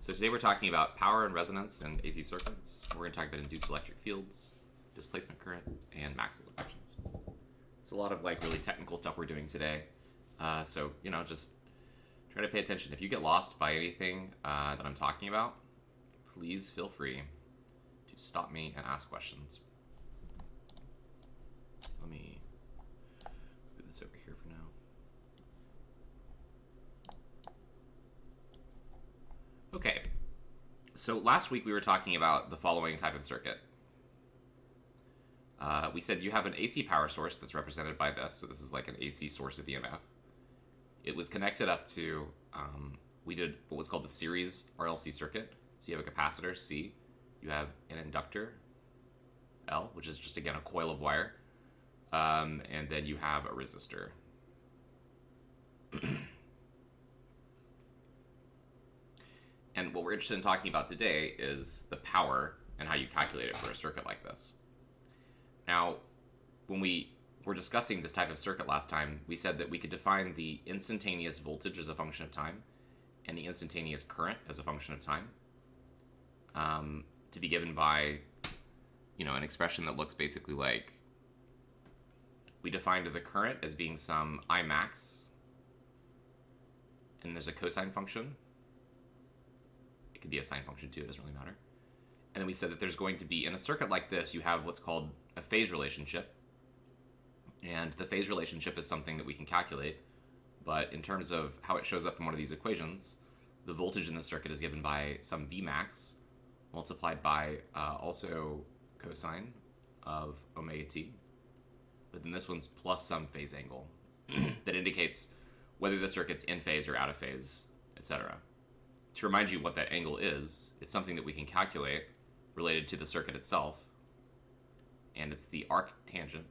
So today we're talking about power and resonance in AC circuits. We're going to talk about induced electric fields, displacement current, and Maxwell equations. It's a lot of like really technical stuff we're doing today. So just try to pay attention. If you get lost by anything that I'm talking about, please feel free to stop me and ask questions. Let me move this over here for now. Okay, so last week we were talking about the following type of circuit. We said you have an AC power source that's represented by this, so this is like an AC source of EMF. It was connected up to, we did what was called the Series Rlc Circuit. So you have a capacitor, C, you have an inductor, L, which is just, again, a coil of wire, and then you have a resistor. And what we're interested in talking about today is the power and how you calculate it for a circuit like this. Now, when we were discussing this type of circuit last time, we said that we could define the instantaneous voltage as a function of time and the instantaneous current as a function of time to be given by, an expression that looks basically like we defined the current as being some I max, and there's a cosine function. It could be a sine function too, it doesn't really matter. And then we said that there's going to be, in a circuit like this, you have what's called a phase relationship. And the phase relationship is something that we can calculate, but in terms of how it shows up in one of these equations, the voltage in the circuit is given by some Vmax multiplied by also cosine of omega t. But then this one's plus some phase angle that indicates whether the circuit's in phase or out of phase, etc. To remind you what that angle is, it's something that we can calculate related to the circuit itself, and it's the arctangent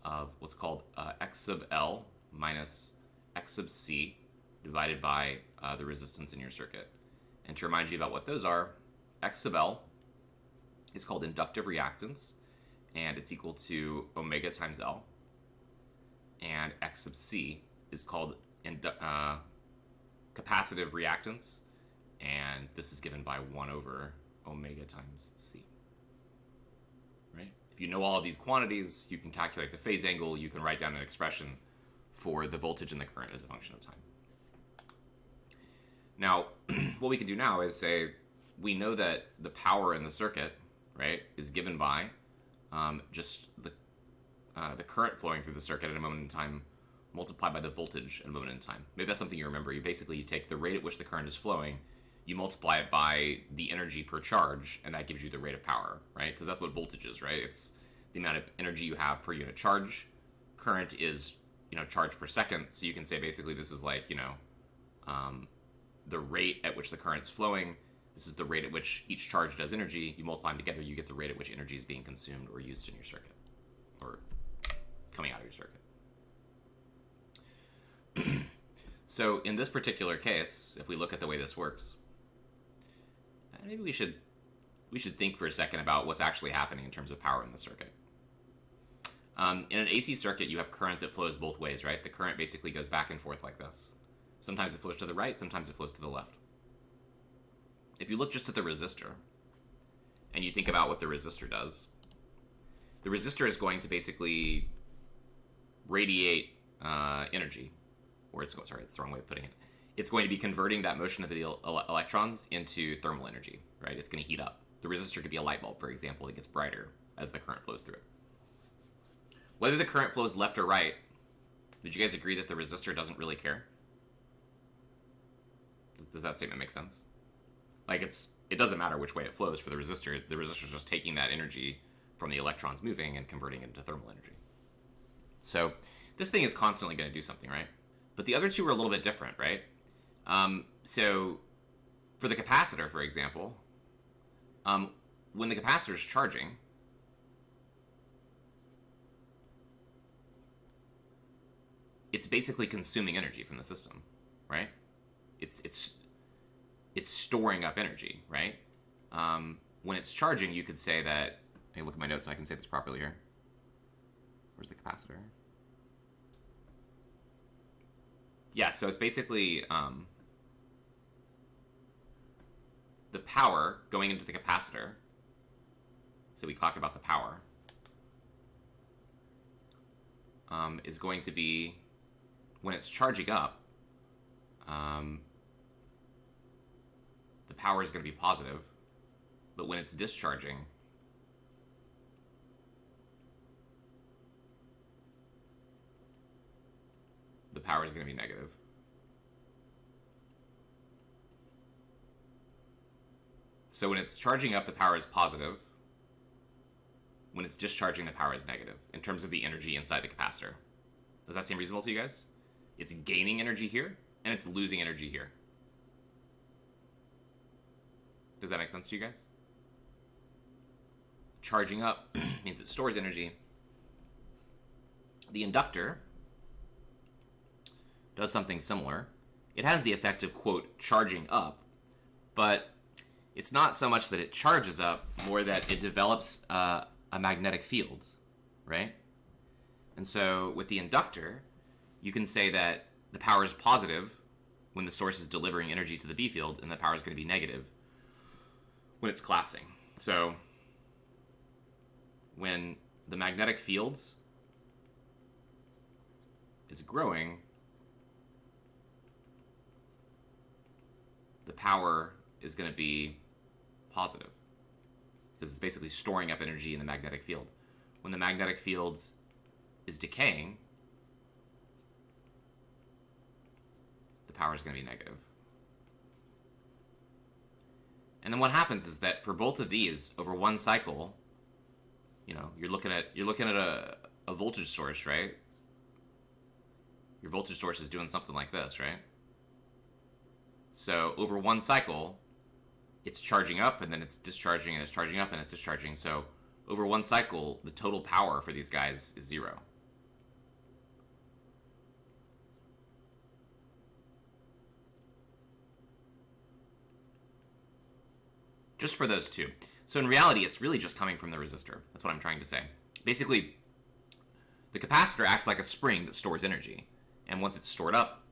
of what's called x sub L minus x sub C divided by the resistance in your circuit. And to remind you about what those are, x sub L is called inductive reactance, and it's equal to omega times L. And x sub C is called capacitive reactance, and this is given by 1 over omega times C. Right? If you know all of these quantities, you can calculate the phase angle, you can write down an expression for the voltage and the current as a function of time. Now, what we can do now is say, we know that the power in the circuit, right, is given by just the current flowing through the circuit at a moment in time multiplied by the voltage at a moment in time. Maybe that's something you remember. You take the rate at which the current is flowing, you multiply it by the energy per charge, and that gives you the rate of power, right? Because that's what voltage is, right? It's the amount of energy you have per unit charge. Current is, charge per second. So you can say basically this is like, the rate at which the current's flowing. This is the rate at which each charge does energy. You multiply them together, you get the rate at which energy is being consumed or used in your circuit, or coming out of your circuit. So in this particular case, if we look at the way this works, maybe we should think for a second about what's actually happening in terms of power in the circuit. In an AC circuit, you have current that flows both ways, right? The current basically goes back and forth like this. Sometimes it flows to the right, sometimes it flows to the left. If you look just at the resistor, and you think about what the resistor does, the resistor is going to basically radiate energy, or it's the wrong way of putting it. It's going to be converting that motion of the electrons into thermal energy, right? It's going to heat up. The resistor could be a light bulb, for example. It gets brighter as the current flows through it. Whether the current flows left or right, did you guys agree that the resistor doesn't really care? Does that statement make sense? Like it doesn't matter which way it flows for the resistor. The resistor is just taking that energy from the electrons moving and converting it into thermal energy. So this thing is constantly going to do something, right? But the other two are a little bit different, right? So for the capacitor, for example, when the capacitor is charging, it's basically consuming energy from the system, right? It's storing up energy, right? When it's charging, you could say that. Let me look at my notes so I can say this properly here. Where's the capacitor? Yeah, so it's basically power going into the capacitor. So we talk about the power. Is going to be, when it's charging up, the power is going to be positive, but when it's discharging, the power is going to be negative. So when it's charging up, the power is positive. When it's discharging, the power is negative in terms of the energy inside the capacitor. Does that seem reasonable to you guys? It's gaining energy here, and it's losing energy here. Does that make sense to you guys? Charging up means it stores energy. The inductor does something similar. It has the effect of, quote, charging up, but it's not so much that it charges up, more that it develops a magnetic field, right? And so with the inductor, you can say that the power is positive when the source is delivering energy to the B field, and the power is going to be negative when it's collapsing. So when the magnetic field is growing, the power is going to be positive, because it's basically storing up energy in the magnetic field. When the magnetic field is decaying, the power is going to be negative. And then what happens is that for both of these, over one cycle, you're looking at a voltage source, right? Your voltage source is doing something like this, right? So over one cycle, it's charging up, and then it's discharging, and it's charging up, and it's discharging. So over one cycle, the total power for these guys is 0. Just for those two. So in reality, it's really just coming from the resistor. That's what I'm trying to say. Basically, the capacitor acts like a spring that stores energy. And once it's stored up,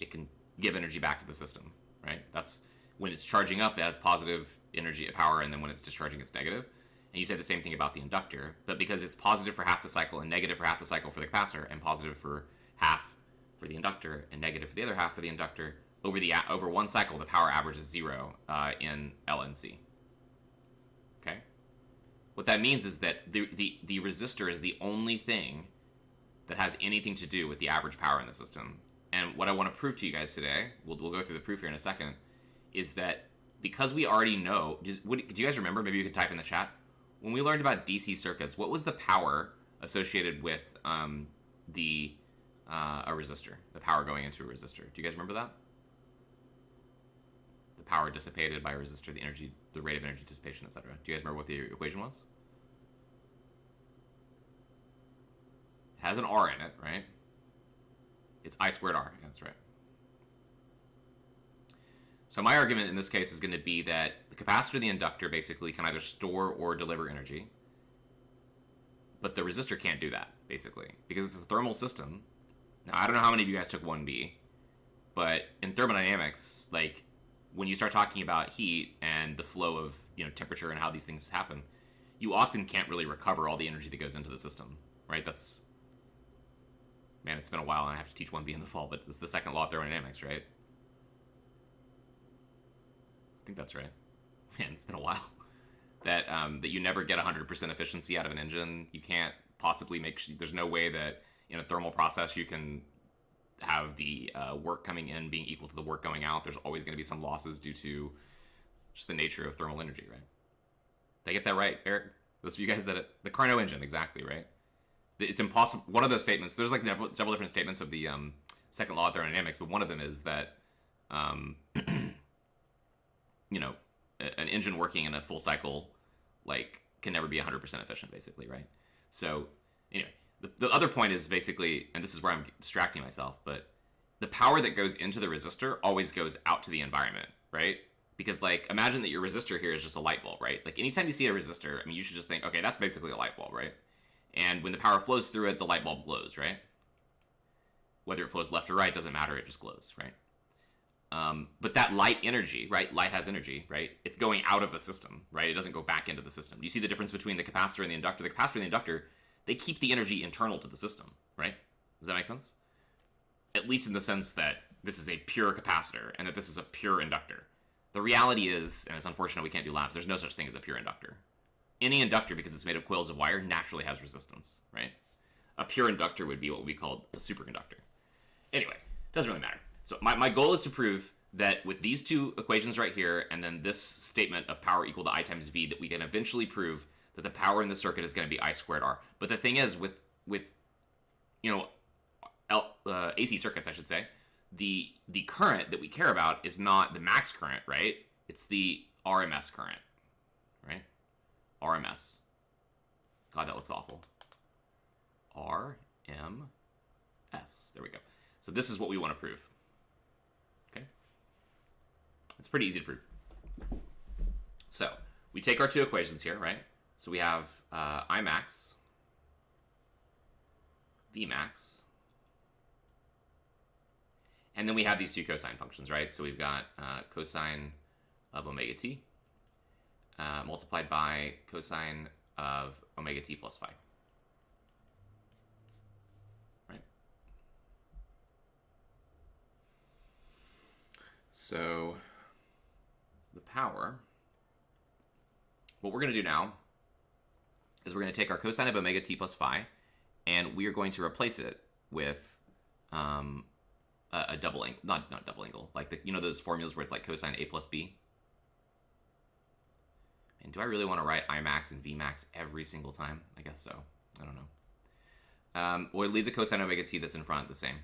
it can give energy back to the system, right? That's when it's charging up, it has positive energy power, and then when it's discharging, it's negative. And you say the same thing about the inductor, but because it's positive for half the cycle and negative for half the cycle for the capacitor, and positive for half for the inductor and negative for the other half for the inductor, over one cycle, the power average is 0 in L and C. Okay? What that means is that the resistor is the only thing that has anything to do with the average power in the system. And what I want to prove to you guys today, we'll go through the proof here in a second, is that because we already know, do you guys remember, maybe you could type in the chat, when we learned about DC circuits, what was the power associated with a resistor, the power going into a resistor? Do you guys remember that? The power dissipated by a resistor, the energy, the rate of energy dissipation, etc. Do you guys remember what the equation was? It has an R in it, right? It's I squared R. Yeah, that's right. So my argument in this case is going to be that the capacitor and the inductor basically can either store or deliver energy, but the resistor can't do that, basically, because it's a thermal system. Now, I don't know how many of you guys took 1B, but in thermodynamics, like, when you start talking about heat and the flow of, temperature and how these things happen, you often can't really recover all the energy that goes into the system, right? Man, it's been a while, and I have to teach 1B in the fall, but it's the second law of thermodynamics, right? I think that's right. Man, it's been a while. That you never get 100% efficiency out of an engine. You can't possibly there's no way that in a thermal process you can have the work coming in being equal to the work going out. There's always going to be some losses due to just the nature of thermal energy, right? Did I get that right, Eric? Those of you guys the Carnot engine, exactly, right? It's impossible. One of those statements, there's like several different statements of the second law of thermodynamics, but one of them is that an engine working in a full cycle can never be 100% efficient, basically, right? So anyway, the other point is basically, and this is where I'm distracting myself, but the power that goes into the resistor always goes out to the environment, right? Because imagine that your resistor here is just a light bulb, right? Anytime you see a resistor, you should just think, okay, that's basically a light bulb, right? And when the power flows through it, the light bulb glows, right? Whether it flows left or right doesn't matter, it just glows, right? But that light energy, right? Light has energy, right? It's going out of the system, right? It doesn't go back into the system. You see the difference between the capacitor and the inductor? The capacitor and the inductor, they keep the energy internal to the system, right? Does that make sense? At least in the sense that this is a pure capacitor and that this is a pure inductor. The reality is, and it's unfortunate we can't do labs, there's no such thing as a pure inductor. Any inductor, because it's made of coils of wire, naturally has resistance, right? A pure inductor would be what we call a superconductor. Anyway, doesn't really matter. So my goal is to prove that with these two equations right here, and then this statement of power equal to I times V, that we can eventually prove that the power in the circuit is going to be I squared R. But the thing is, with AC circuits, I should say, the current that we care about is not the max current, right? It's the RMS current, right? RMS. God, that looks awful. RMS. There we go. So this is what we want to prove. Okay? It's pretty easy to prove. So we take our two equations here, right? So we have I max, V max, and then we have these two cosine functions, right? So we've got cosine of omega t multiplied by cosine of omega t plus phi. Right? So the power, what we're going to do now is we're going to take our cosine of omega t plus phi, and we are going to replace it with a double angle, not double angle, like those formulas where it's like cosine A plus B. And do I really want to write I max and V max every single time? I guess so. I don't know. We'll leave the cosine omega t that's in front the same.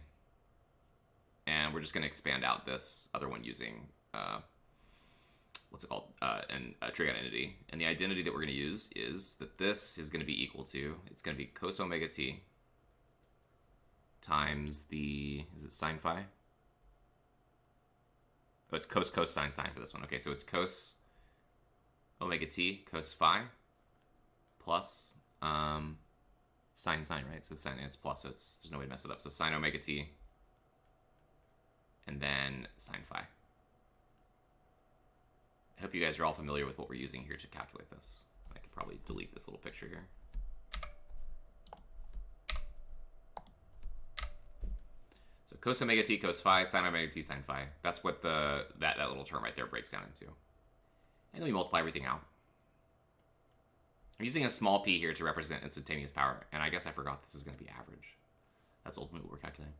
And we're just going to expand out this other one using, what's it called? A trig identity. And the identity that we're going to use is that this is going to be equal to, it's going to be cos omega t times the, is it sine phi? Oh, it's cos sine for this one. Okay, so it's cos omega t cos phi plus sine, right? So sine, it's plus, so there's no way to mess it up. So sine omega t and then sine phi. I hope you guys are all familiar with what we're using here to calculate this. I could probably delete this little picture here. So cos omega t cos phi, sine omega t sine phi. That's what that little term right there breaks down into. And then we multiply everything out. I'm using a small p here to represent instantaneous power, and I guess I forgot this is going to be average. That's ultimately what we're calculating.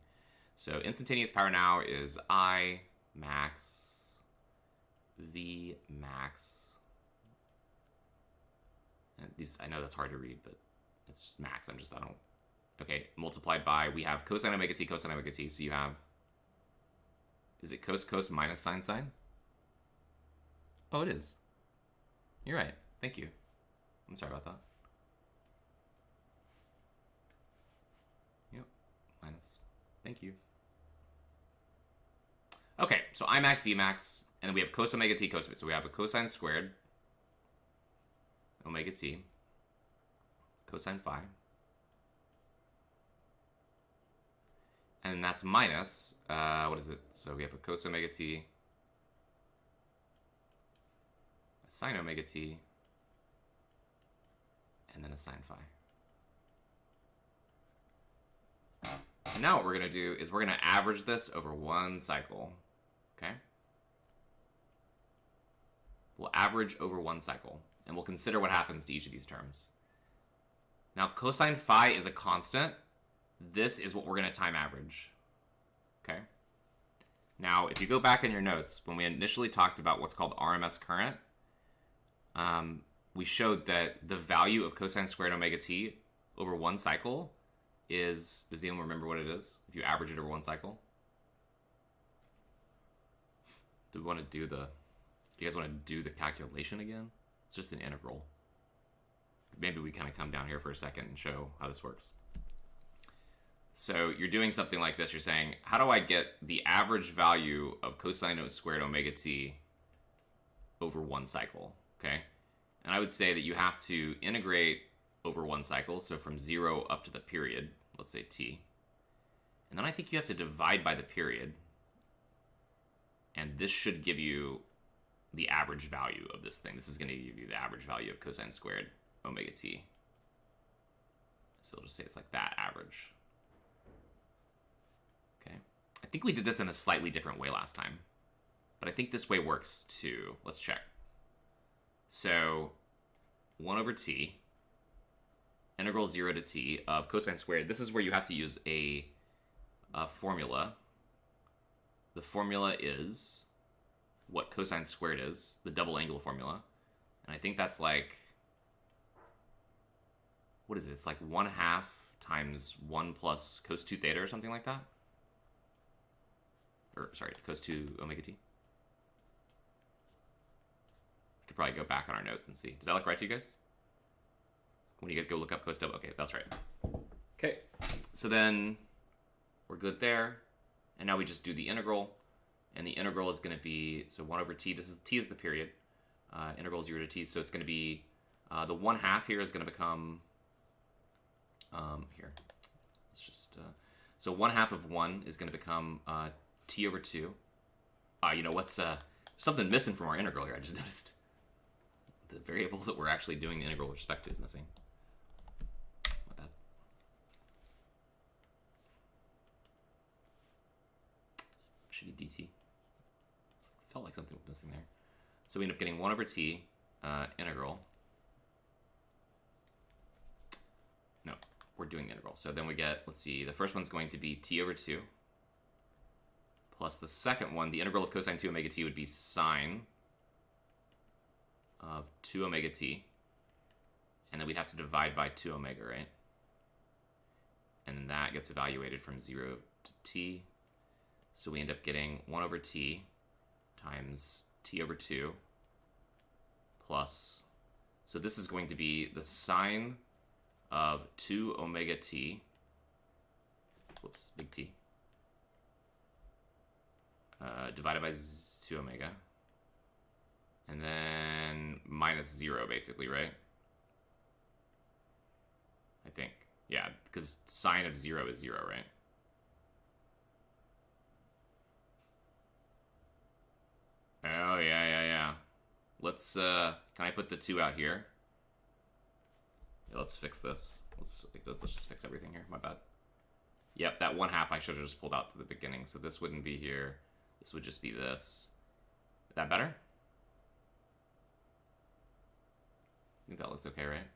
So instantaneous power now is I max V max. And these, I know that's hard to read, but it's just max. I don't. Okay, multiplied by, we have cosine omega t, cosine omega t. So you have, is it cos minus sine? Oh, it is. You're right. Thank you. I'm sorry about that. Yep, minus. Thank you. Okay, so I max, V max, and then we have cos omega t, cos. So we have a cosine squared omega t, cosine phi. And that's minus, what is it? So we have a cos omega t, a sine omega t, and then a sine phi. And now what we're going to do is we're going to average this over one cycle, okay? We'll average over one cycle, and we'll consider what happens to each of these terms. Now, cosine phi is a constant. This is what we're going to time average, okay? Now, if you go back in your notes, when we initially talked about what's called RMS current, we showed that the value of cosine squared omega t over one cycle is, does anyone remember what it is, if you average it over one cycle? Do you guys want to do the calculation again? It's just an integral. Maybe we kind of come down here for a second and show how this works. So you're doing something like this. You're saying, how do I get the average value of cosine squared omega t over one cycle, okay? And I would say that you have to integrate over one cycle, so from 0 up to the period, let's say t. And then I think you have to divide by the period. And this should give you the average value of this thing. This is going to give you the average value of cosine squared omega t. So we'll just say it's like that average. Okay. I think we did this in a slightly different way last time, but I think this way works too. Let's check. So 1 over t, integral 0 to t of cosine squared. This is where you have to use a formula. The formula is what cosine squared is, the double angle formula. And I think that's like, what is it? It's like 1/2 times 1 plus cos 2 theta or something like that. Or, sorry, cos 2 omega t. I could probably go back on our notes and see. Does that look right to you guys? When you guys go look up cos double, okay, that's right. Okay, so then we're good there. And now we just do the integral. And the integral is going to be, so 1 over t, t is the period. Integral 0 to t, so it's going to be, the 1/2 here is going to become, here, let's just, so 1/2 of 1 is going to become t over 2. You know, what's, something missing from our integral here, I just noticed. The variable that we're actually doing the integral with respect to is missing. My bad. Should be dt. Felt like something was missing there. So we end up getting 1 over t integral. No, we're doing the integral. So then we get, let's see, the first one's going to be t over 2. Plus the second one, the integral of cosine 2 omega t would be sine of 2 omega t. And then we'd have to divide by 2 omega, right? And then that gets evaluated from 0 to t. So we end up getting 1 over t times t over 2 plus, so this is going to be the sine of 2 omega t, whoops, big T, divided by 2 omega, and then minus 0 basically, right? I think, yeah, because sine of 0 is 0, right? Oh, yeah. Let's, can I put the 2 out here? Yeah, let's fix this. Let's just fix everything here. My bad. Yep, that 1/2 I should have just pulled out to the beginning. So this wouldn't be here. This would just be this. Is that better? I think that looks okay, right?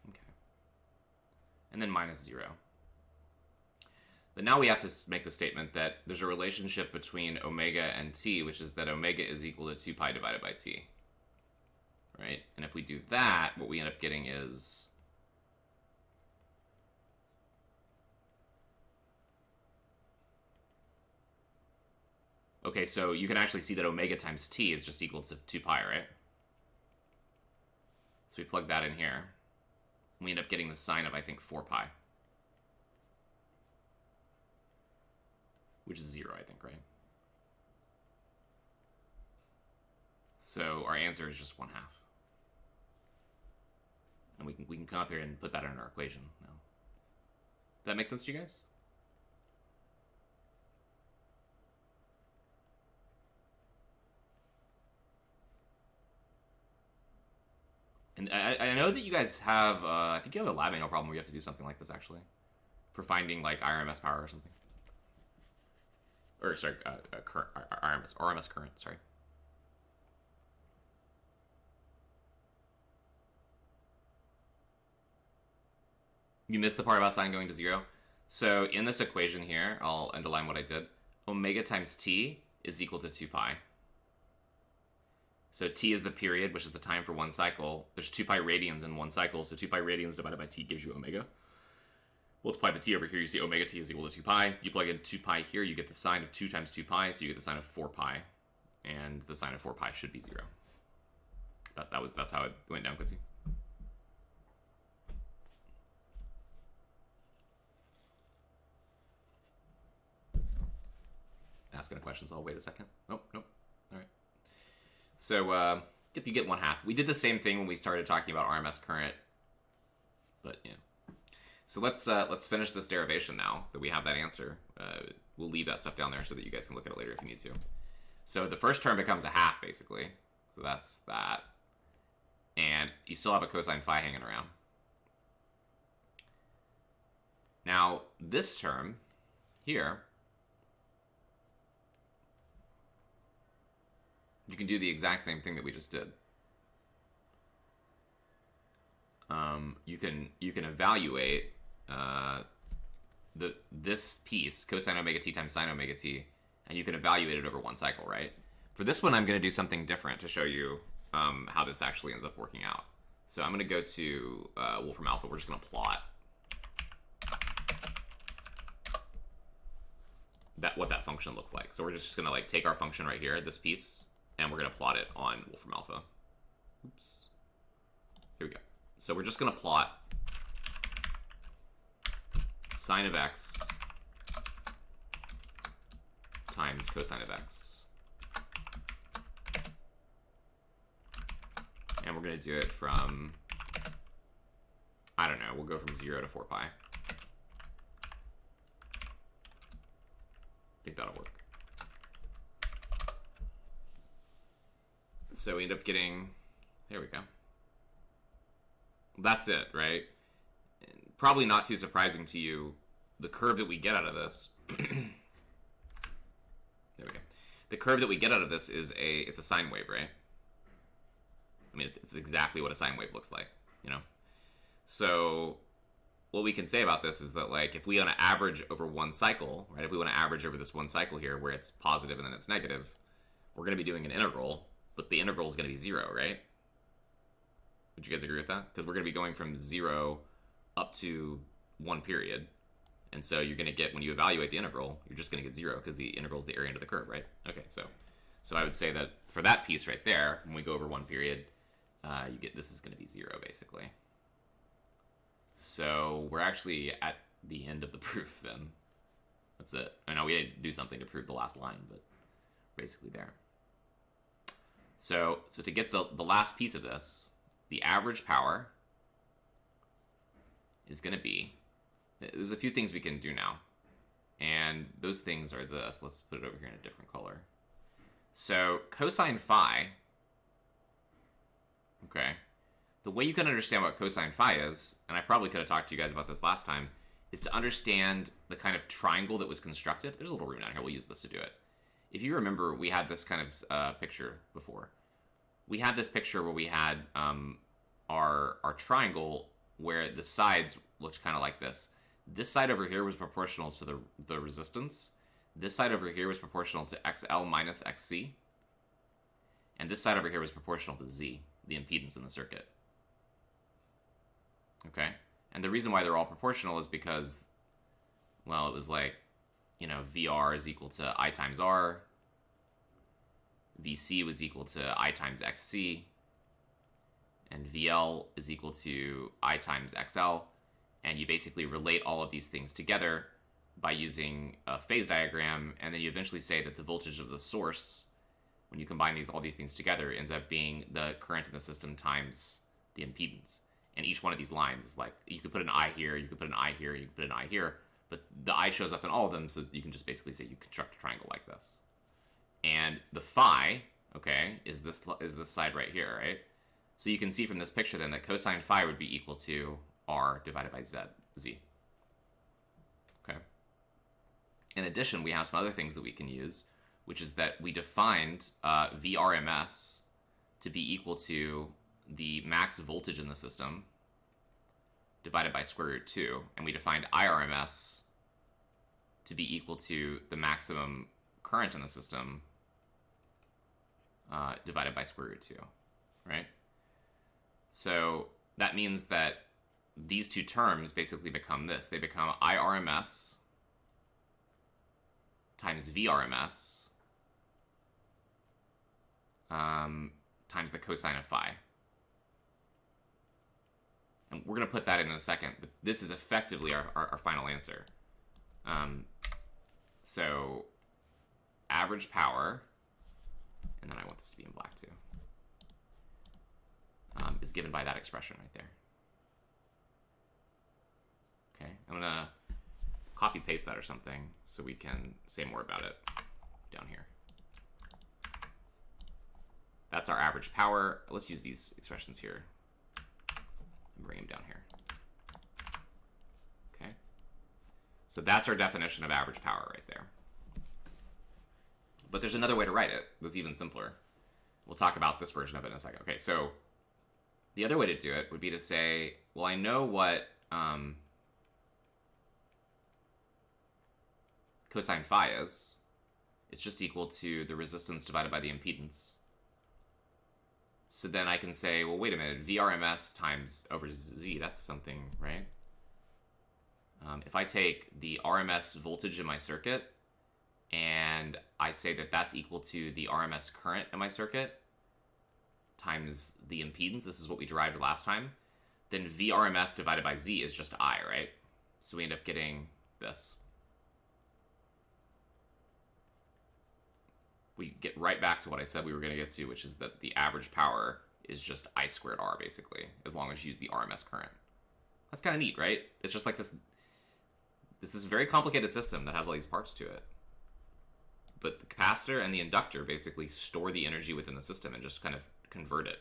Okay. And then minus 0. But now we have to make the statement that there's a relationship between omega and t, which is that omega is equal to 2 pi divided by t. Right? And if we do that, what we end up getting is okay, so you can actually see that omega times t is just equal to 2 pi, right? So we plug that in here. We end up getting the sine of, I think, 4 pi. Which is 0, I think, right? So our answer is just 1/2. And we can come up here and put that in our equation now. Does that make sense to you guys? And I know that you guys have, I think you have a lab manual problem where you have to do something like this, actually. For finding, like, RMS power or something. Or, sorry, current, RMS current, sorry. You missed the part about sine going to 0. So in this equation here, I'll underline what I did. Omega times t is equal to 2 pi. So t is the period, which is the time for one cycle. There's 2 pi radians in one cycle, so 2 pi radians divided by t gives you omega. Multiply the t over here, you see omega t is equal to 2 pi. You plug in 2 pi here, you get the sine of 2 times 2 pi, so you get the sine of 4 pi. And the sine of 4 pi should be 0. That's how it went down, Quincy. Asking questions, I'll wait a second. Nope. All right. So, if you get 1/2. We did the same thing when we started talking about RMS current. But, yeah. So let's finish this derivation now that we have that answer. We'll leave that stuff down there so that you guys can look at it later if you need to. So the first term becomes a half, basically. So that's that. And you still have a cosine phi hanging around. Now, this term here, you can do the exact same thing that we just did. You can evaluate this piece, cosine omega t times sine omega t, and you can evaluate it over one cycle, right? For this one, I'm going to do something different to show you how this actually ends up working out. So I'm going to go to Wolfram Alpha. We're just going to plot what that function looks like. So we're just going to like take our function right here, this piece, and we're going to plot it on Wolfram Alpha. Oops. Here we go. So we're just going to plot sine of x times cosine of x. And we're going to do it from, I don't know, we'll go from 0 to 4 pi. I think that'll work. So we end up getting, there we go. That's it, right? Probably not too surprising to you, the curve that we get out of this. There we go. The curve that we get out of this is it's a sine wave, right? I mean, it's exactly what a sine wave looks like, you know? So what we can say about this is that, like, if we want to average over one cycle, right? If we want to average over this one cycle here where it's positive and then it's negative, we're going to be doing an integral, but the integral is going to be 0, right? Would you guys agree with that? Because we're going to be going from 0 up to one period. And so you're going to get, when you evaluate the integral, you're just going to get 0 because the integral is the area under the curve, right? Okay, so I would say that for that piece right there, when we go over one period, you get, this is going to be 0 basically. So we're actually at the end of the proof then. That's it. I know we had to do something to prove the last line, but basically there. So to get the last piece of this, the average power is going to be, there's a few things we can do now. And those things are this. Let's put it over here in a different color. So cosine phi, okay, the way you can understand what cosine phi is, and I probably could have talked to you guys about this last time, is to understand the kind of triangle that was constructed. There's a little room down here. We'll use this to do it. If you remember, we had this kind of picture before. We had this picture where we had our triangle where the sides looked kind of like this. This side over here was proportional to the resistance. This side over here was proportional to XL minus XC. And this side over here was proportional to Z, the impedance in the circuit. Okay? And the reason why they're all proportional is because, well, it was like, you know, VR is equal to I times R. VC was equal to I times XC. And VL is equal to I times XL. And you basically relate all of these things together by using a phase diagram, and then you eventually say that the voltage of the source, when you combine all these things together, ends up being the current in the system times the impedance. And each one of these lines is like, you could put an I here, you could put an I here, you could put an I here, but the I shows up in all of them, so you can just basically say you construct a triangle like this. And the phi, okay, is this side right here, right? So you can see from this picture then that cosine phi would be equal to R divided by Z. Okay. In addition, we have some other things that we can use, which is that we defined VRMS to be equal to the max voltage in the system divided by square root 2, and we defined IRMS to be equal to the maximum current in the system divided by square root 2, right? So that means that these two terms basically become this. They become IRMS times VRMS times the cosine of phi. And we're going to put that in a second, but this is effectively our final answer. So average power, and then I want this to be in black too, is given by that expression right there. Okay, I'm gonna copy paste that or something so we can say more about it down here. That's our average power. Let's use these expressions here and bring them down here. Okay, so that's our definition of average power right there. But there's another way to write it that's even simpler. We'll talk about this version of it in a second. Okay, so the other way to do it would be to say, well, I know what cosine phi is. It's just equal to the resistance divided by the impedance. So then I can say, well, wait a minute, VRMS times over Z, that's something, right? If I take the RMS voltage in my circuit and I say that that's equal to the RMS current in my circuit times the impedance, this is what we derived last time, then VRMS divided by Z is just I, right? So we end up getting this. We get right back to what I said we were going to get to, which is that the average power is just I squared R, basically, as long as you use the RMS current. That's kind of neat, right? It's just like this is a very complicated system that has all these parts to it. But the capacitor and the inductor basically store the energy within the system and just kind of convert it.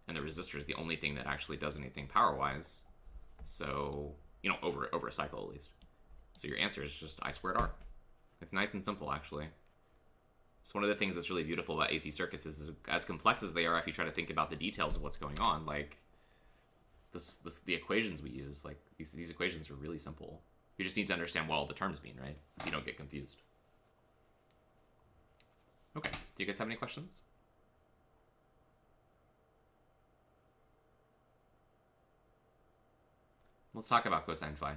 And the resistor is the only thing that actually does anything power-wise. So, you know, over a cycle at least. So your answer is just I squared R. It's nice and simple, actually. It's one of the things that's really beautiful about AC circuits is as complex as they are, if you try to think about the details of what's going on, like the equations we use, like these equations are really simple. You just need to understand what all the terms mean, right? So you don't get confused. Okay, do you guys have any questions? Let's talk about cosine phi.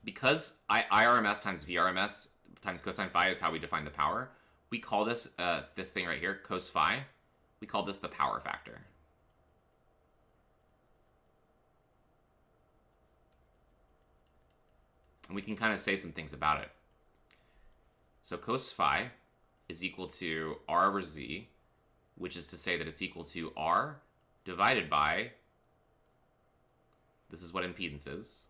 Because IRMS times VRMS times cosine phi is how we define the power, we call this this thing right here, cos phi, we call this the power factor. And we can kind of say some things about it. So cos phi is equal to R over Z, which is to say that it's equal to R divided by, this is what impedance is,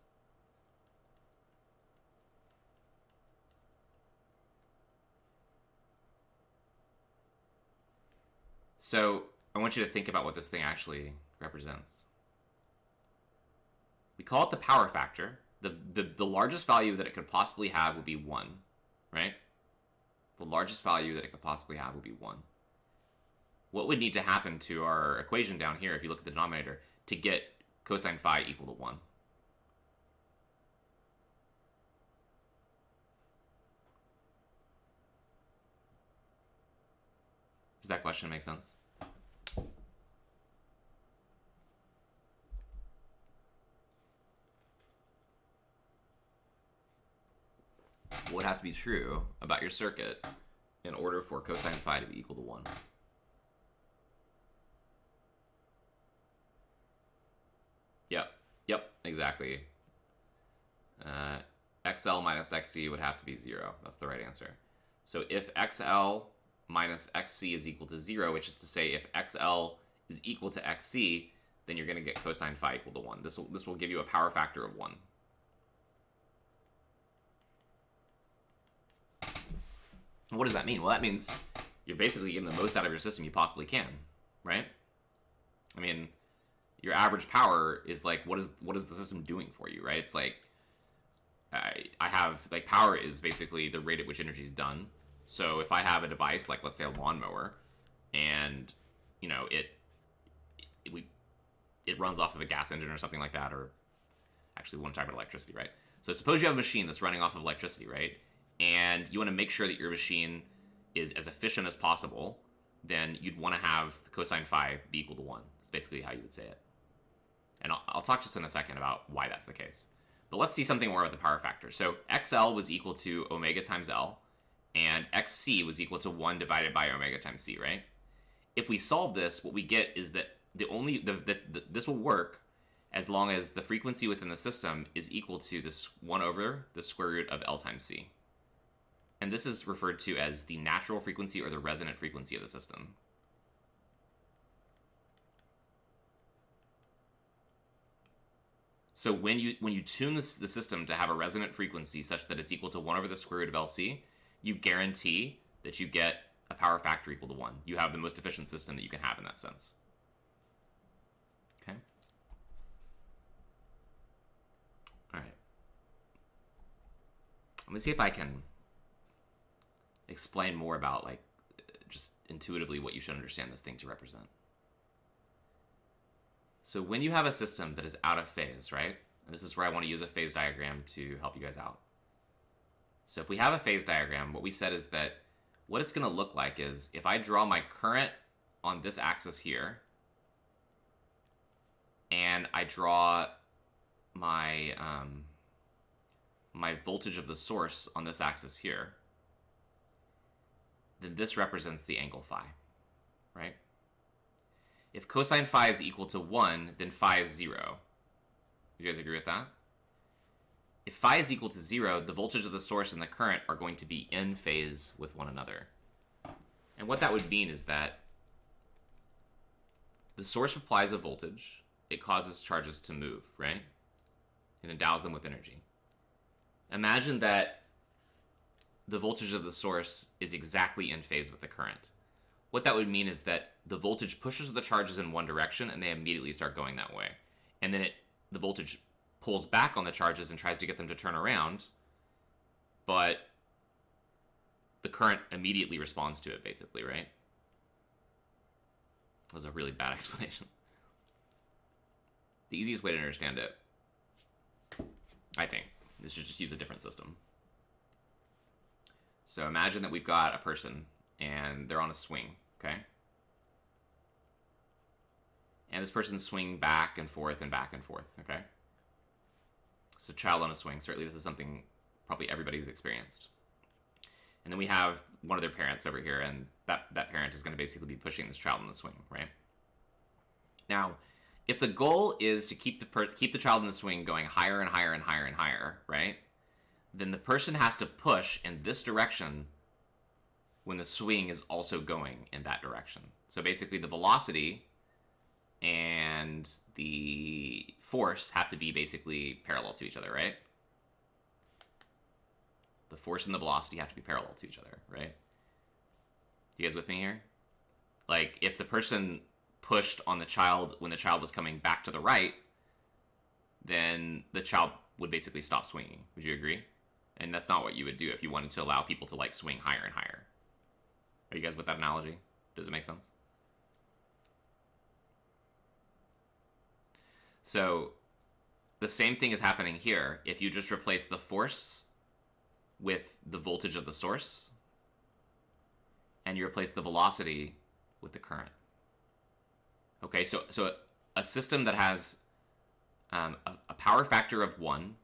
so I want you to think about what this thing actually represents. We call it the power factor. The largest value that it could possibly have would be 1, right? The largest value that it could possibly have would be 1. What would need to happen to our equation down here, if you look at the denominator, to get cosine phi equal to 1? Does that question make sense? What would have to be true about your circuit in order for cosine phi to be equal to 1? Yep, exactly. XL minus XC would have to be 0. That's the right answer. So if XL minus XC is equal to 0, which is to say if XL is equal to XC, then you're going to get cosine phi equal to 1. This will give you a power factor of 1. What does that mean? Well, that means you're basically getting the most out of your system you possibly can, right? I mean, your average power is like, what is the system doing for you, right? It's like, I have, like, power is basically the rate at which energy is done. So if I have a device, like, let's say a lawnmower, and, you know, it runs off of a gas engine or something like that, or actually we want to talk about electricity, right? So suppose you have a machine that's running off of electricity, right? And you want to make sure that your machine is as efficient as possible, then you'd want to have cosine phi be equal to 1. That's basically how you would say it. And I'll talk just in a second about why that's the case. But let's see something more about the power factor. So XL was equal to omega times L, and XC was equal to 1 divided by omega times C, right? If we solve this, what we get is that this will work as long as the frequency within the system is equal to this 1 over the square root of L times C. And this is referred to as the natural frequency or the resonant frequency of the system. So when you tune the system to have a resonant frequency such that it's equal to 1 over the square root of LC, you guarantee that you get a power factor equal to 1. You have the most efficient system that you can have in that sense. Okay? All right. Let me see if I can explain more about, like, just intuitively what you should understand this thing to represent. So when you have a system that is out of phase, right? And this is where I want to use a phase diagram to help you guys out. So if we have a phase diagram, what we said is that what it's going to look like is if I draw my current on this axis here, and I draw my my voltage of the source on this axis here, then this represents the angle phi, right? If cosine phi is equal to 1, then phi is 0. You guys agree with that? If phi is equal to 0, the voltage of the source and the current are going to be in phase with one another. And what that would mean is that the source applies a voltage. It causes charges to move, right? It endows them with energy. Imagine that the voltage of the source is exactly in phase with the current. What that would mean is that the voltage pushes the charges in one direction and they immediately start going that way. And then the voltage pulls back on the charges and tries to get them to turn around, but the current immediately responds to it, basically, right? That was a really bad explanation. The easiest way to understand it, I think, is to just use a different system. So imagine that we've got a person and they're on a swing, okay? And this person's swinging back and forth and back and forth, okay? So child on a swing, certainly this is something probably everybody's experienced. And then we have one of their parents over here, and that parent is going to basically be pushing this child on the swing, right? Now, if the goal is to keep the child in the swing going higher and higher and higher and higher, right? Then the person has to push in this direction when the swing is also going in that direction. So basically the velocity and the force have to be basically parallel to each other, right? The force and the velocity have to be parallel to each other, right? You guys with me here? Like, if the person pushed on the child when the child was coming back to the right, then the child would basically stop swinging. Would you agree? And that's not what you would do if you wanted to allow people to, like, swing higher and higher. Are you guys with that analogy? Does it make sense? So the same thing is happening here if you just replace the force with the voltage of the source and you replace the velocity with the current. Okay, so a system that has a power factor of 1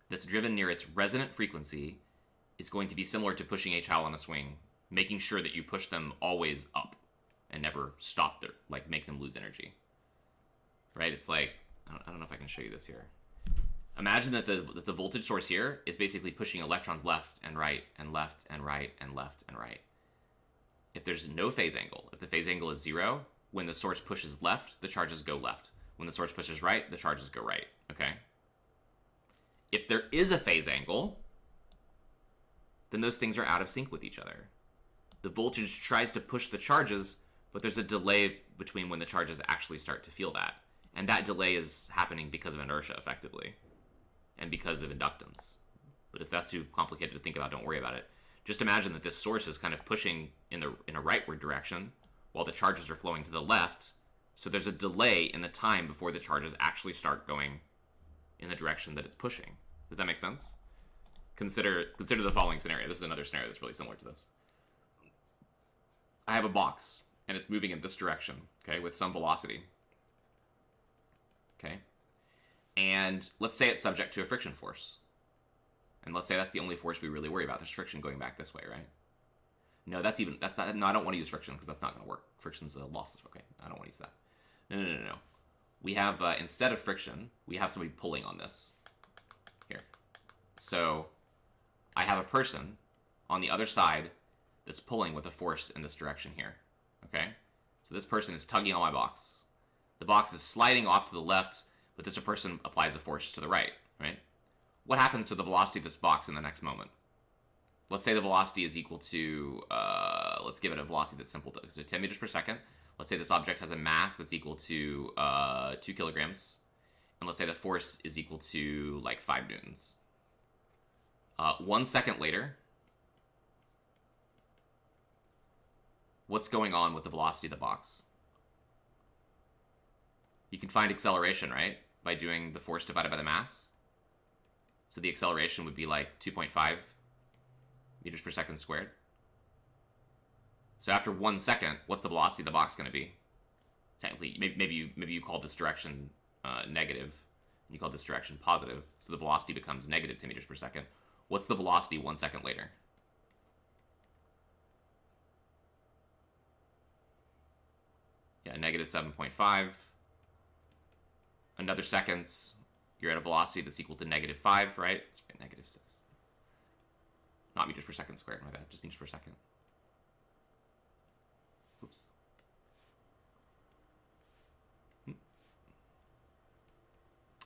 that's driven near its resonant frequency is going to be similar to pushing a child on a swing, making sure that you push them always up and never stop their, like, make them lose energy. Right? It's like, I don't know if I can show you this here. Imagine that the voltage source here is basically pushing electrons left and right and left and right and left and right. If there's no phase angle, if the phase angle is 0, when the source pushes left, the charges go left. When the source pushes right, the charges go right, okay? If there is a phase angle, then those things are out of sync with each other. The voltage tries to push the charges, but there's a delay between when the charges actually start to feel that. And that delay is happening because of inertia, effectively, and because of inductance. But if that's too complicated to think about, don't worry about it. Just imagine that this source is kind of pushing in a rightward direction while the charges are flowing to the left. So there's a delay in the time before the charges actually start going in the direction that it's pushing. Does that make sense? Consider the following scenario. This is another scenario that's really similar to this. I have a box, and it's moving in this direction, okay, with some velocity. Okay? And let's say it's subject to a friction force. And let's say that's the only force we really worry about. There's friction going back this way, right? No, I don't want to use friction because that's not going to work. Friction's a loss. Okay, I don't want to use that. No. We have, instead of friction, we have somebody pulling on this. Here. So, I have a person on the other side that's pulling with a force in this direction here. Okay? So this person is tugging on my box. The box is sliding off to the left, but this person applies a force to the right, right? What happens to the velocity of this box in the next moment? Let's say the velocity is equal to, let's give it a velocity that's simple, so 10 meters per second. Let's say this object has a mass that's equal to 2 kilograms. And let's say the force is equal to like 5 newtons. 1 second later, what's going on with the velocity of the box? You can find acceleration, right? By doing the force divided by the mass. So the acceleration would be like 2.5 meters per second squared. So after 1 second, what's the velocity of the box going to be? Technically, maybe you call this direction negative, and you call this direction positive, so the velocity becomes negative 10 meters per second. What's the velocity 1 second later? Yeah, negative 7.5. Another seconds, you're at a velocity that's equal to negative 5, right? Sorry, negative 6. Not meters per second squared, my bad, just meters per second. Oops.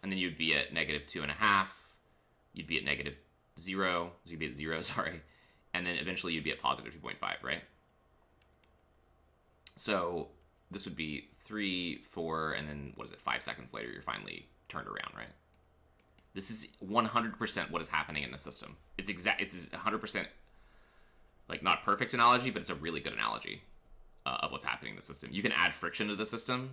And then you'd be at negative 2.5. You'd be at negative 0. So you'd be at 0, sorry. And then eventually you'd be at positive 2.5, right? So this would be 3, 4, and then what is it? 5 seconds later, you're finally turned around, right? This is 100% what is happening in the system. It's 100%, like, not perfect analogy, but it's a really good analogy of what's happening in the system. You can add friction to the system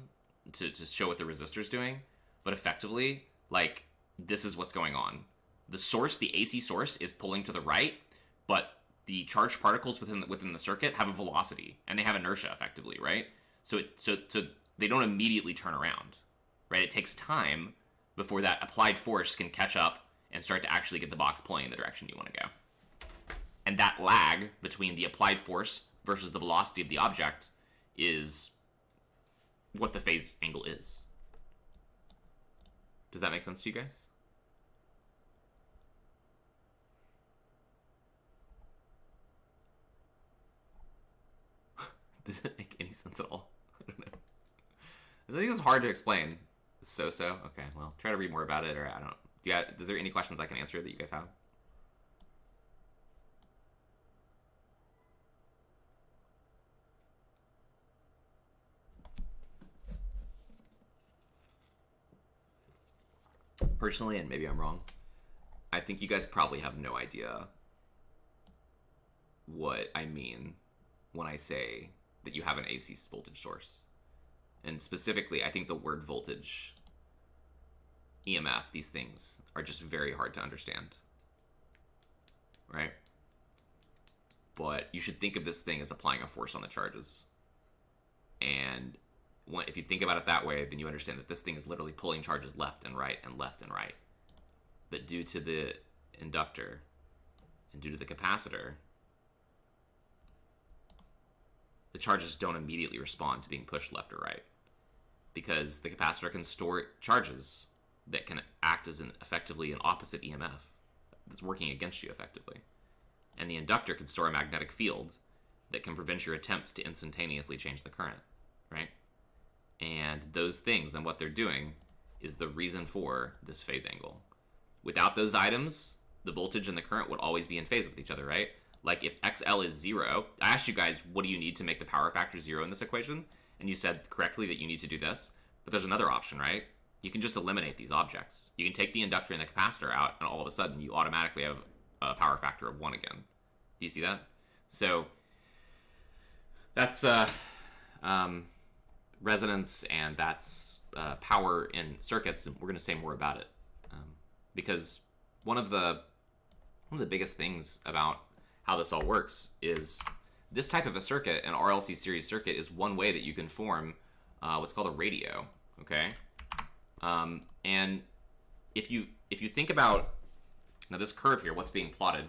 to show what the resistor's doing, but effectively, like, this is what's going on. The source, the AC source, is pulling to the right, but the charged particles within the circuit have a velocity, and they have inertia, effectively, right? So they don't immediately turn around, right? It takes time before that applied force can catch up and start to actually get the box pulling in the direction you want to go. And that lag between the applied force versus the velocity of the object is what the phase angle is. Does that make sense to you guys? Does it make any sense at all? I don't know. I think it's hard to explain. So. Okay, well, try to read more about it, or I don't know. Is there any questions I can answer that you guys have? Personally, and maybe I'm wrong, I think you guys probably have no idea what I mean when I say that you have an AC voltage source. And specifically, I think the word voltage, EMF, these things are just very hard to understand, right? But you should think of this thing as applying a force on the charges. And if you think about it that way, then you understand that this thing is literally pulling charges left and right and left and right. But due to the inductor and due to the capacitor, the charges don't immediately respond to being pushed left or right, because the capacitor can store charges that can act as effectively an opposite EMF that's working against you effectively. And the inductor can store a magnetic field that can prevent your attempts to instantaneously change the current, right? And those things, and what they're doing, is the reason for this phase angle. Without those items, the voltage and the current would always be in phase with each other, right? Like if XL is 0, I asked you guys, what do you need to make the power factor 0 in this equation? And you said correctly that you need to do this. But there's another option, right? You can just eliminate these objects. You can take the inductor and the capacitor out, and all of a sudden you automatically have a power factor of 1 again. Do you see that? So that's resonance, and that's power in circuits, and we're going to say more about it. Because one of the biggest things about how this all works is this type of a circuit, an RLC series circuit, is one way that you can form what's called a radio, okay? And if you think about, now this curve here, what's being plotted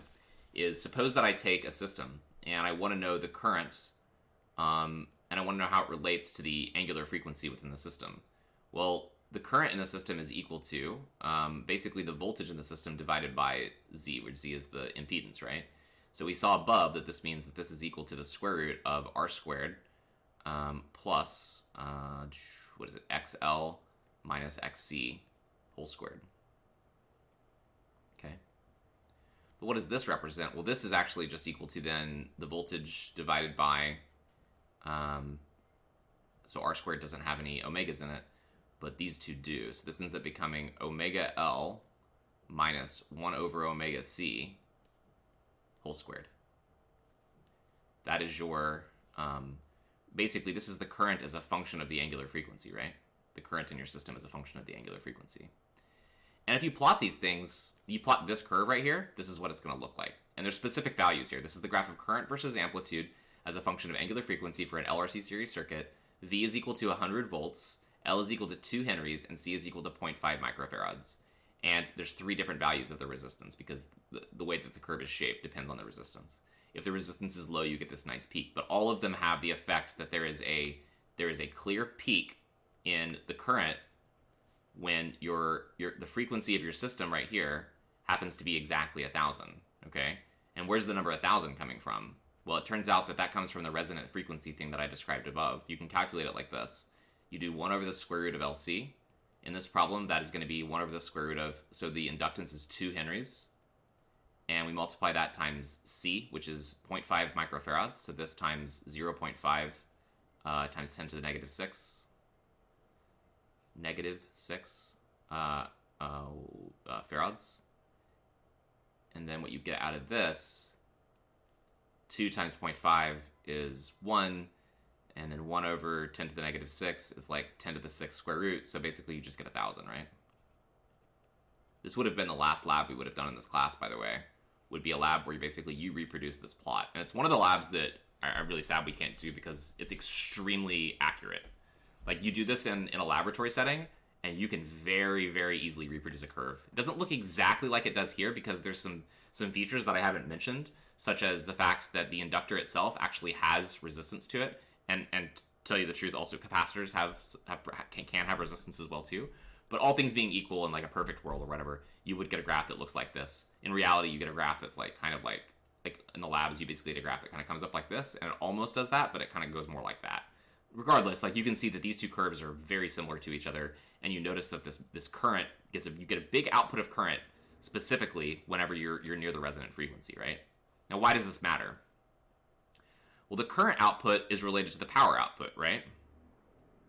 is, suppose that I take a system and I want to know the current, and I want to know how it relates to the angular frequency within the system. Well, the current in the system is equal to basically the voltage in the system divided by Z, which Z is the impedance, right? So we saw above that this means that this is equal to the square root of R squared plus, what is it, XL minus XC whole squared. Okay. But what does this represent? Well, this is actually just equal to then the voltage divided by, so r squared doesn't have any omegas in it, but these two do. So this ends up becoming omega L minus 1 over omega C whole squared. That is your, basically this is the current as a function of the angular frequency, right? The current in your system is a function of the angular frequency. And if you plot these things, you plot this curve right here, this is what it's going to look like. And there's specific values here. This is the graph of current versus amplitude as a function of angular frequency for an LRC series circuit. V is equal to 100 volts, L is equal to 2 henries, and C is equal to 0.5 microfarads. And there's 3 different values of the resistance because the way that the curve is shaped depends on the resistance. If the resistance is low, you get this nice peak. But all of them have the effect that there is a clear peak in the current when the frequency of your system right here happens to be exactly 1,000, okay? And where's the number 1,000 coming from? Well, it turns out that that comes from the resonant frequency thing that I described above. You can calculate it like this. You do 1 over the square root of LC. In this problem, that is going to be 1 over the square root of, so the inductance is 2 henries. And we multiply that times C, which is 0.5 microfarads. So this times 0.5 times 10 to the negative 6. Negative 6 farads. And then what you get out of this, 2 times 0.5 is 1, and then 1 over 10 to the negative 6 is like 10 to the 6 square root, so basically you just get 1,000, right? This would have been the last lab we would have done in this class, by the way. Would be a lab where you reproduce this plot. And it's one of the labs that I'm really sad we can't do because it's extremely accurate. Like, you do this in a laboratory setting, and you can very, very easily reproduce a curve. It doesn't look exactly like it does here because there's some features that I haven't mentioned, such as the fact that the inductor itself actually has resistance to it, and to tell you the truth, also capacitors can have resistance as well too. But all things being equal in like a perfect world or whatever, you would get a graph that looks like this. In reality, you get a graph that's like kind of like in the labs, you basically get a graph that kind of comes up like this, and it almost does that, but it kind of goes more like that. Regardless, like you can see that these two curves are very similar to each other, and you notice that this current you get a big output of current specifically whenever you're near the resonant frequency, right? Now, why does this matter? Well, the current output is related to the power output, right?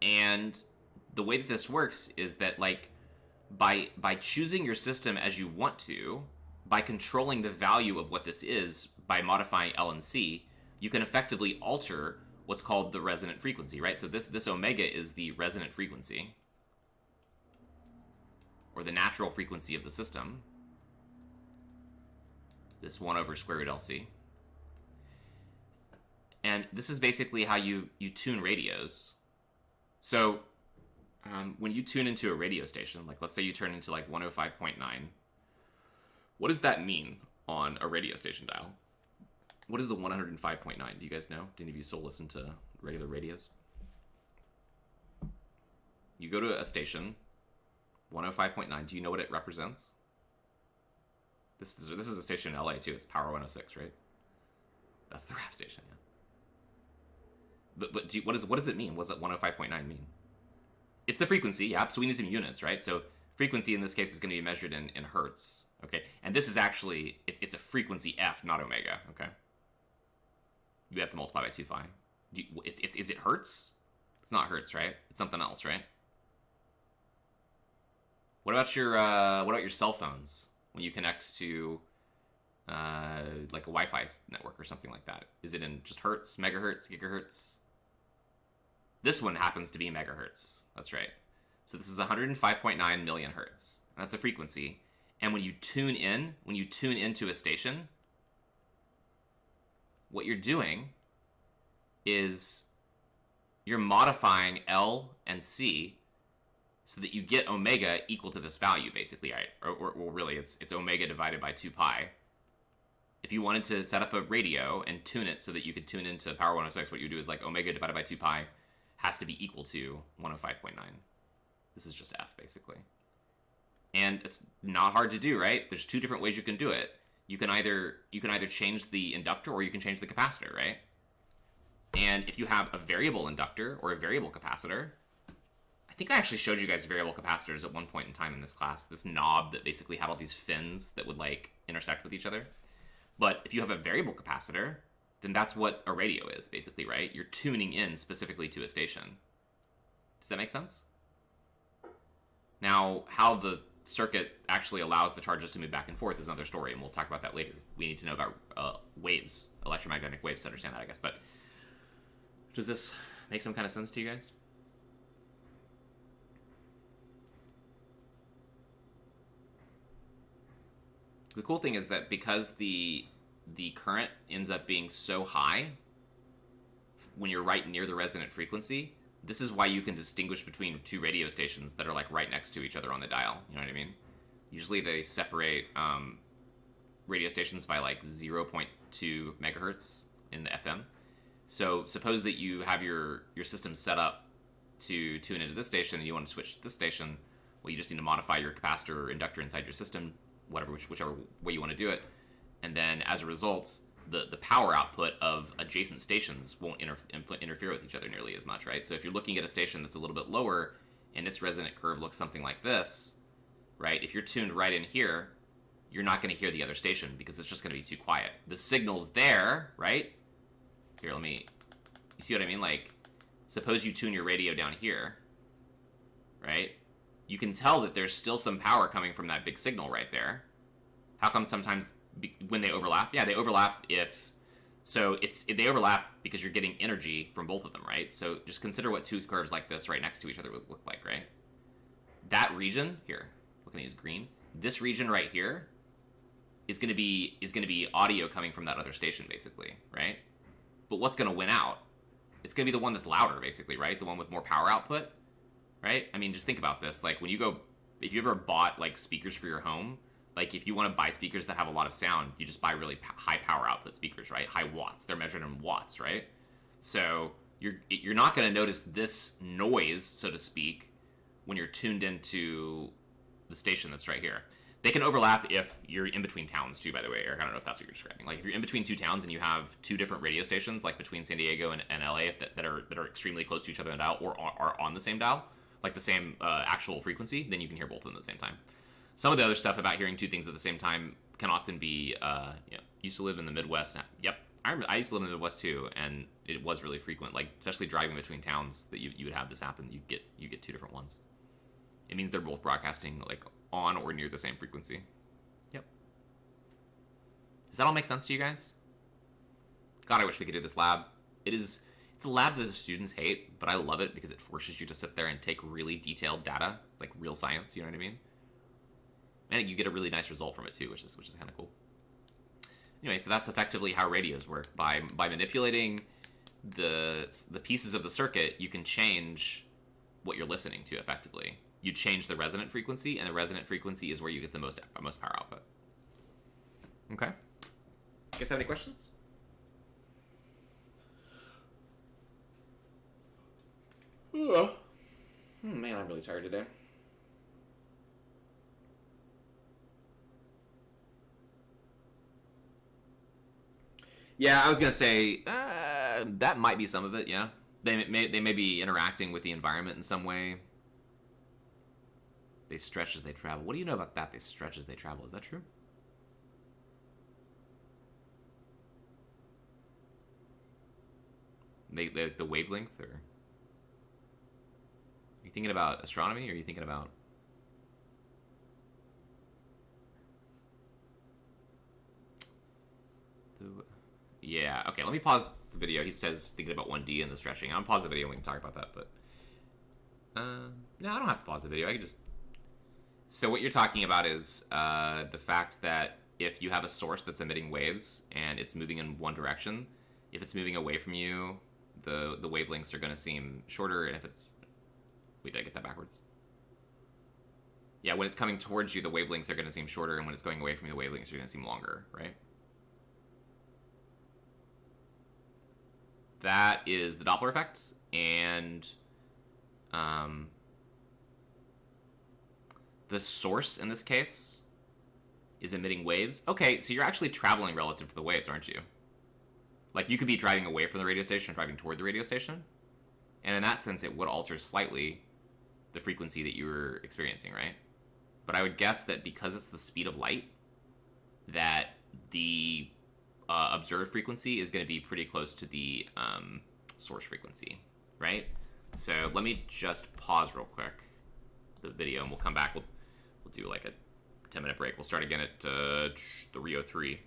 And the way that this works is that like by choosing your system as you want to, by controlling the value of what this is by modifying L and C, you can effectively alter what's called the resonant frequency, right? So this omega is the resonant frequency, or the natural frequency of the system. This 1 over square root LC. And this is basically how you tune radios. So when you tune into a radio station, like let's say you turn into like 105.9, what does that mean on a radio station dial? What is the 105.9? Do you guys know? Do any of you still listen to regular radios? You go to a station, 105.9. Do you know what it represents? This is a station in LA too. It's Power 106, right? That's the rap station, yeah. But what does it mean? What does 105.9 mean? It's the frequency, yeah. So we need some units, right? So frequency in this case is going to be measured in hertz, okay? And this is actually it's a frequency f, not omega, okay? You have to multiply by 2 phi. Is it hertz? It's not hertz, right? It's something else, right? What about your cell phones when you connect to like a Wi-Fi network or something like that? Is it in just hertz, megahertz, gigahertz? This one happens to be megahertz. That's right. So this is 105.9 million hertz. That's a frequency. And when you tune into a station, what you're doing is you're modifying L and C so that you get omega equal to this value, basically, right? Or really, it's omega divided by 2 pi. If you wanted to set up a radio and tune it so that you could tune into Power 106, what you do is like omega divided by 2 pi has to be equal to 105.9. This is just f, basically. And it's not hard to do, right? There's 2 different ways you can do it. You can either change the inductor or you can change the capacitor, right? And if you have a variable inductor or a variable capacitor, I think I actually showed you guys variable capacitors at one point in time in this class. This knob that basically had all these fins that would like intersect with each other. But if you have a variable capacitor, then that's what a radio is, basically, right? You're tuning in specifically to a station. Does that make sense? Now, how the circuit actually allows the charges to move back and forth is another story, and we'll talk about that later. We need to know about waves, electromagnetic waves, to understand that, I guess. But does this make some kind of sense to you guys? The cool thing is that because the current ends up being so high when you're right near the resonant frequency, this is why you can distinguish between two radio stations that are like right next to each other on the dial. You know what I mean? Usually they separate radio stations by like 0.2 megahertz in the FM. So suppose that you have your system set up to tune into this station and you want to switch to this station. Well, you just need to modify your capacitor or inductor inside your system, whichever way you want to do it. And then as a result, the power output of adjacent stations won't interfere with each other nearly as much, right? So if you're looking at a station that's a little bit lower and its resonant curve looks something like this, right? If you're tuned right in here, you're not going to hear the other station because it's just going to be too quiet. The signal's there, right? Here, you see what I mean? Like, suppose you tune your radio down here, right? You can tell that there's still some power coming from that big signal right there. How come sometimes when they overlap? Yeah, they overlap they overlap because you're getting energy from both of them, right? So just consider what two curves like this right next to each other would look like, right? That region here, we're going to use green. This region right here is going to be audio coming from that other station, basically, right? But what's going to win out? It's going to be the one that's louder, basically, right? The one with more power output, right? I mean, just think about this. Like, if you ever bought like speakers for your home, like if you want to buy speakers that have a lot of sound, you just buy really high power output speakers, right? High watts. They're measured in watts, right? So you're not going to notice this noise, so to speak, when you're tuned into the station that's right here. They can overlap if you're in between towns too, by the way, Eric. I don't know if that's what you're describing. Like if you're in between two towns and you have two different radio stations, like between San Diego and LA that are extremely close to each other in dial or are on the same dial, like the same actual frequency, then you can hear both of them at the same time. Some of the other stuff about hearing two things at the same time can often be, used to live in the Midwest. Yep, I used to live in the Midwest too, and it was really frequent. Like especially driving between towns, that you would have this happen. You get two different ones. It means they're both broadcasting like on or near the same frequency. Yep. Does that all make sense to you guys? God, I wish we could do this lab. It's a lab that the students hate, but I love it because it forces you to sit there and take really detailed data, like real science. You know what I mean? And you get a really nice result from it too, which is kind of cool. Anyway, so that's effectively how radios work. By manipulating the pieces of the circuit, you can change what you're listening to effectively. You change the resonant frequency, and the resonant frequency is where you get the most power output. Okay. You guys have any questions? Man, I'm really tired today. Yeah, I was gonna say that might be some of it. Yeah, they may be interacting with the environment in some way. They stretch as they travel. What do you know about that? They stretch as they travel. Is that true? The wavelength, or are you thinking about astronomy, or are you thinking about? Yeah, okay, let me pause the video. He says thinking about 1D and the stretching. I'll pause the video and we can talk about that, but... no, I don't have to pause the video. I can just... So what you're talking about is the fact that if you have a source that's emitting waves and it's moving in one direction, if it's moving away from you, the wavelengths are going to seem shorter, and if it's... Wait, did I get that backwards? Yeah, when it's coming towards you, the wavelengths are going to seem shorter, and when it's going away from you, the wavelengths are going to seem longer, right? That is the Doppler effect, and the source in this case is emitting waves. Okay, so you're actually traveling relative to the waves, aren't you? Like, you could be driving away from the radio station, driving toward the radio station, and in that sense, it would alter slightly the frequency that you were experiencing, right? But I would guess that because it's the speed of light, that the observed frequency is going to be pretty close to the source frequency, right? So let me just pause real quick the video, and we'll come back. We'll do like a 10-minute break. We'll start again at 3:03.